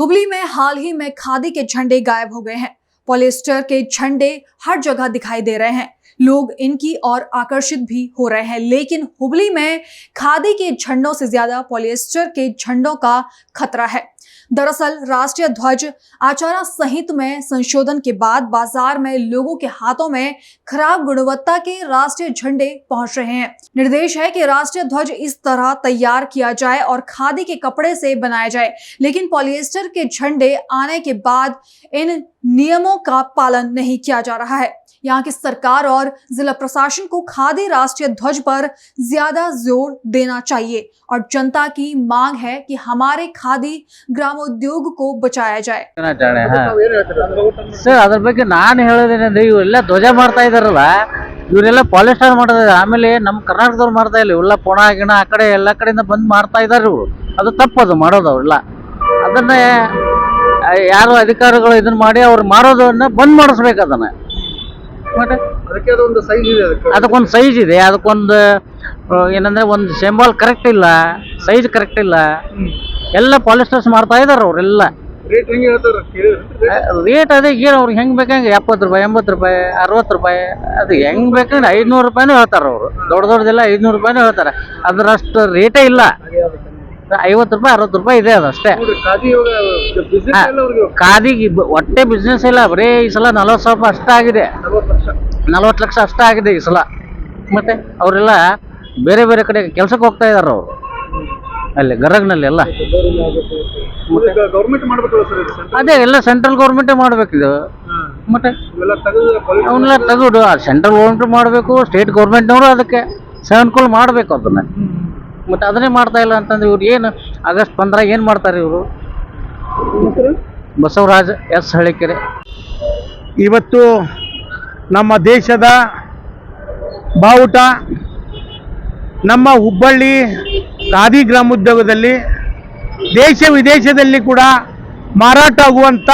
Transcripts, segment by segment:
हुबली में हाल ही में खादी के झंडे गायब हो गए हैं। पॉलिएस्टर के झंडे हर जगह दिखाई दे रहे हैं। लोग इनकी ओर आकर्षित भी हो रहे हैं, लेकिन हुबली में खादी के झंडों से ज्यादा पॉलिएस्टर के झंडों का खतरा है। दरअसल राष्ट्रीय ध्वज आचार संहिता में संशोधन के बाद बाजार में लोगों के हाथों में खराब गुणवत्ता के राष्ट्रीय झंडे पहुंच रहे हैं। निर्देश है कि राष्ट्रीय ध्वज इस तरह तैयार किया जाए और खादी के कपड़े से बनाया जाए, लेकिन पॉलिएस्टर के झंडे आने के बाद इन नियमों का पालन नहीं किया जा रहा है। यहाँ की सरकार और जिला प्रशासन को खादी राष्ट्रीय ध्वज पर ज्यादा जोर देना चाहिए और जनता की मांग है कि हमारे खादी ग्रामोद्योग को बचाया जाए। ಸರ್ ಅದ್ರ ಬಗ್ಗೆ ನಾನು ಹೇಳೋದೇನಂದ್ರೆ ಇವರೆಲ್ಲ ಧ್ವಜ ಮಾಡ್ತಾ ಇದಾರಲ್ಲ, ಇವರೆಲ್ಲ ಪಾಲಿಸ್ಟರ್ ಮಾಡ್ತಾ ಇದ್ದಾರೆ. ಆಮೇಲೆ ನಮ್ಮ ಕರ್ನಾಟಕದವ್ರು ಮಾಡ್ತಾ ಇಲ್ಲ, ಇವೆಲ್ಲ ಪುಣ ಗಿಣ ಆ ಕಡೆ ಎಲ್ಲ ಕಡೆಯಿಂದ ಬಂದು ಮಾಡ್ತಾ ಇದ್ದಾರೆ. ಇವರು ಅದು ತಪ್ಪದು ಮಾಡೋದು. ಅವರೆಲ್ಲ ಅದನ್ನೇ ಯಾರು ಅಧಿಕಾರಿಗಳು ಇದನ್ನ ಮಾಡಿ ಅವ್ರು ಮಾಡೋದನ್ನ ಬಂದ್ ಮಾಡಿಸ್ಬೇಕು. ಅದನ್ನ ಮತ್ತೆ ಅದಕ್ಕೊಂದು ಸೈಜ್ ಇದೆ, ಅದಕ್ಕೊಂದು ಏನಂದ್ರೆ ಒಂದು ಸಿಂಬಲ್ ಕರೆಕ್ಟ್ ಇಲ್ಲ, ಸೈಜ್ ಕರೆಕ್ಟ್ ಇಲ್ಲ. ಎಲ್ಲ ಪಾಲಿಸ್ಟರ್ಸ್ ಮಾಡ್ತಾ ಇದಾರೆ ಅವರೆಲ್ಲ. ರೇಟ್ ಅದೇ ಏನು ಅವ್ರಿಗೆ ಹೆಂಗ್ ಬೇಕಂಗೆ 70 ರೂಪಾಯಿ, 80 ರೂಪಾಯಿ, 60 ರೂಪಾಯಿ, ಅದು ಹೆಂಗ್ ಬೇಕಂದ್ರೆ 500 ರೂಪಾಯಿನೂ ಹೇಳ್ತಾರೆ ಅವರು. ದೊಡ್ಡದೆಲ್ಲ 500 ರೂಪಾಯಿನೂ ಹೇಳ್ತಾರೆ. ಅದರಷ್ಟು ರೇಟೇ ಇಲ್ಲ. 50 ರೂಪಾಯಿ 60 ರೂಪಾಯಿ ಇದೆ, ಅದಷ್ಟೇ. ಖಾದಿಗೆ ಒಟ್ಟೆ ಬಿಸ್ನೆಸ್ ಇಲ್ಲ. ಬರೀ ಈ ಸಲ 40 ಸಾವಿರ ಅಷ್ಟ ಆಗಿದೆ, 40 ಲಕ್ಷ ಅಷ್ಟ ಆಗಿದೆ ಈ ಸಲ. ಮತ್ತೆ ಅವರೆಲ್ಲ ಬೇರೆ ಬೇರೆ ಕಡೆ ಕೆಲ್ಸಕ್ಕೆ ಹೋಗ್ತಾ ಇದಾರೆ ಅವರು, ಅಲ್ಲಿ ಗರಗ್ನಲ್ಲಿ ಎಲ್ಲ. ಅದೇ ಎಲ್ಲ ಸೆಂಟ್ರಲ್ ಗೌರ್ಮೆಂಟೇ ಮಾಡ್ಬೇಕಿದು. ಮತ್ತೆ ಅವನ್ನೆಲ್ಲ ತೆಗೆದು ಸೆಂಟ್ರಲ್ ಗೌರ್ಮೆಂಟ್ ಮಾಡಬೇಕು, ಸ್ಟೇಟ್ ಗೌರ್ಮೆಂಟ್ನವರು ಅದಕ್ಕೆ ಅನುಕೂಲ ಮಾಡಬೇಕು ಅದನ್ನ. ಮತ್ತೆ ಅದನ್ನೇ ಮಾಡ್ತಾ ಇಲ್ಲ ಅಂತಂದ್ರೆ ಇವ್ರು ಏನು ಆಗಸ್ಟ್ 15 ಏನು ಮಾಡ್ತಾರೆ ಇವರು? ಬಸವರಾಜ್ ಎಸ್ ಹಳ್ಳಿಕೆರೆ. ಇವತ್ತು ನಮ್ಮ ದೇಶದ ಬಾವುಟ ನಮ್ಮ ಹುಬ್ಬಳ್ಳಿ ಖಾದಿ ಗ್ರಾಮೋದ್ಯೋಗದಲ್ಲಿ ದೇಶ ವಿದೇಶದಲ್ಲಿ ಕೂಡ ಮಾರಾಟ ಆಗುವಂಥ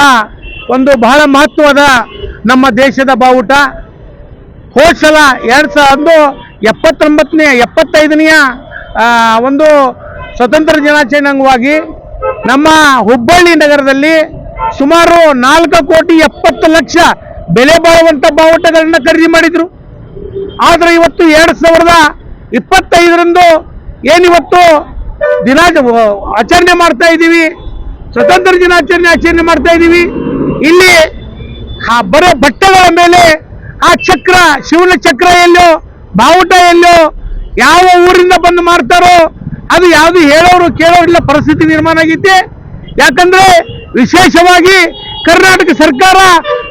ಒಂದು ಬಹಳ ಮಹತ್ವದ ನಮ್ಮ ದೇಶದ ಬಾವುಟ. ಹೋದ ಸಲ 75ನೇ ಒಂದು ಸ್ವತಂತ್ರ ದಿನಾಚರಣೆ ಅಂಗವಾಗಿ ನಮ್ಮ ಹುಬ್ಬಳ್ಳಿ ನಗರದಲ್ಲಿ ಸುಮಾರು 4,70,00,000 ಬೆಲೆ ಬಾಳುವಂಥ ಬಾವುಟಗಳನ್ನ ಖರೀದಿ ಮಾಡಿದ್ರು. ಆದರೆ ಇವತ್ತು 2025ರಂದು ಏನಿವತ್ತು ಆಚರಣೆ ಮಾಡ್ತಾ ಇದ್ದೀವಿ, ಸ್ವತಂತ್ರ ದಿನಾಚರಣೆ ಆಚರಣೆ ಮಾಡ್ತಾ ಇದ್ದೀವಿ. ಇಲ್ಲಿ ಬರೋ ಬಟ್ಟೆಗಳ ಮೇಲೆ ಆ ಚಕ್ರ, ಶಿವನ ಚಕ್ರ ಎಲ್ಲೋ, ಬಾವುಟ ಎಲ್ಲೋ, ಯಾವ ಊರಿಂದ ಬಂದು ಮಾಡ್ತಾರೋ ಅದು ಯಾವುದು ಹೇಳೋರು ಕೇಳೋರಿಲ್ಲ ಪರಿಸ್ಥಿತಿ ನಿರ್ಮಾಣ ಆಗೈತೆ. ಯಾಕಂದ್ರೆ ವಿಶೇಷವಾಗಿ ಕರ್ನಾಟಕ ಸರ್ಕಾರ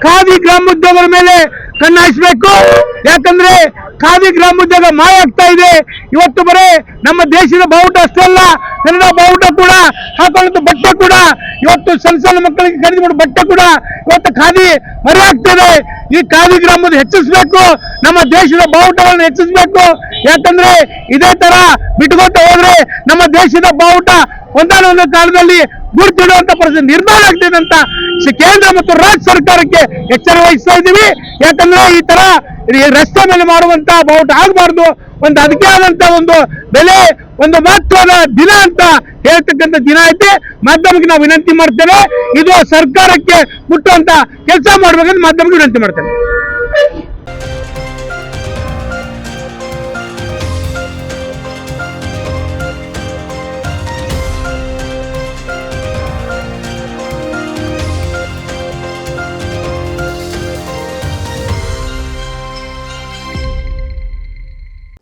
ಖಾದಿ ಗ್ರಾಮೋದ್ಯೋಗದ ಮೇಲೆ ಕಣ್ಣಾಯಿಸಬೇಕು. ಯಾಕಂದ್ರೆ ಖಾದಿ ಗ್ರಾಮೋದ್ಯೋಗ ಮಾಯ ಆಗ್ತಾ ಇದೆ. ಇವತ್ತು ಬರೇ ನಮ್ಮ ದೇಶದ ಬಾವುಟ ಅಷ್ಟೇ ಅಲ್ಲ, ಕನ್ನಡ ಬಾವುಟ ಕೂಡ ಹಾಕೊಳ್ಳುವಂತ ಬಟ್ಟೆ ಕೂಡ ಇವತ್ತು ಸಣ್ಣ ಮಕ್ಕಳಿಗೆ ಖರೀದಿ ಬಟ್ಟೆ ಕೂಡ ಇವತ್ತು ಖಾದಿ ಮರೆ ಆಗ್ತಿದೆ. ಈ ಖಾದಿ ಗ್ರಾಮದ ಹೆಚ್ಚಿಸಬೇಕು, ನಮ್ಮ ದೇಶದ ಬಾವುಟಗಳನ್ನು ಹೆಚ್ಚಿಸಬೇಕು. ಯಾಕಂದ್ರೆ ಇದೇ ತರ ಬಿಟ್ಕೊತ ಹೋದ್ರೆ ನಮ್ಮ ದೇಶದ ಬಾವುಟ ಒಂದಾನೊಂದು ಕಾಲದಲ್ಲಿ ಗುರುತಿಡುವಂತ ಪರಿಸ್ಥಿತಿ ನಿರ್ಮಾಣ ಆಗ್ತಿದೆ ಅಂತ ಕೇಂದ್ರ ಮತ್ತು ರಾಜ್ಯ ಸರ್ಕಾರಕ್ಕೆ ಎಚ್ಚರ ವಹಿಸ್ತಾ ಇದ್ದೀವಿ. ಯಾಕಂದ್ರೆ ಈ ತರ ರಸ್ತೆ ಮೇಲೆ ಮಾಡುವಂತ ಬಾವುಟ ಆಗಬಾರ್ದು. ಒಂದು ಅದಕ್ಕೆ ಆದಂತ ಒಂದು ಬೆಲೆ, ಒಂದು ಮಹತ್ವದ ದಿನ ಅಂತ ಹೇಳ್ತಕ್ಕಂಥ ದಿನ ಐತೆ. ಮಾಧ್ಯಮಕ್ಕೆ ನಾವು ವಿನಂತಿ ಮಾಡ್ತೇವೆ, ಇದು ಸರ್ಕಾರಕ್ಕೆ ಮುಟ್ಟುವಂತ ಕೆಲಸ ಮಾಡ್ಬೇಕಂತ ಮಾಧ್ಯಮಕ್ಕೆ ವಿನಂತಿ ಮಾಡ್ತೇನೆ.